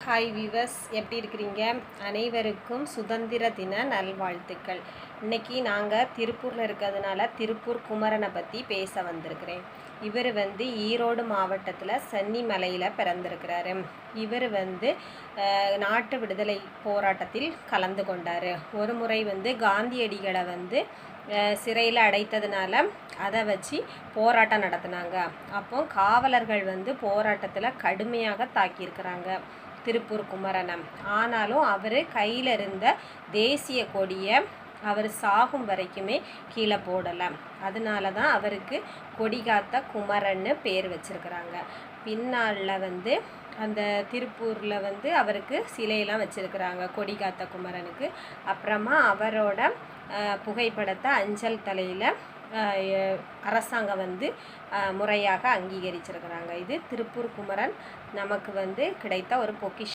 Hi viewers, எப்படி இருக்கிறீங்க? அனைவருக்கும் சுதந்திர தின நல்வாழ்த்துக்கள். இன்றைக்கி நாங்கள் திருப்பூரில் இருக்கிறதுனால திருப்பூர் குமரனை பற்றி பேச வந்திருக்கிறேன். இவர் ஈரோடு மாவட்டத்தில் சென்னிமலையில் பிறந்திருக்கிறாரு. இவர் நாட்டு விடுதலை போராட்டத்தில் கலந்து கொண்டார். ஒரு முறை காந்தியடிகளை சிறையில் அடைத்ததுனால அதை வச்சு போராட்டம் நடத்தினாங்க. அப்போ காவலர்கள் போராட்டத்தில் கடுமையாக தாக்கியிருக்கிறாங்க திருப்பூர் குமரனை. ஆனாலும் அவர் கையில் இருந்த தேசிய கொடியை அவர் சாகும் வரைக்குமே கீழே போடலை. அதனால தான் அவருக்கு கொடிகாத்த குமரன்னு பேர் வச்சிருக்கிறாங்க. பின்னால் அந்த திருப்பூரில் அவருக்கு சிலையெல்லாம் வச்சுருக்கிறாங்க கொடிகாத்த குமரனுக்கு. அப்புறமா அவரோட புகைப்படத்தை அஞ்சல் தலையில் அரசாங்கம் முறையாக அங்கீகரிச்சிருக்கிறாங்க. இது திருப்பூர் குமரன் நமக்கு கிடைத்த ஒரு பொக்கிஷம்.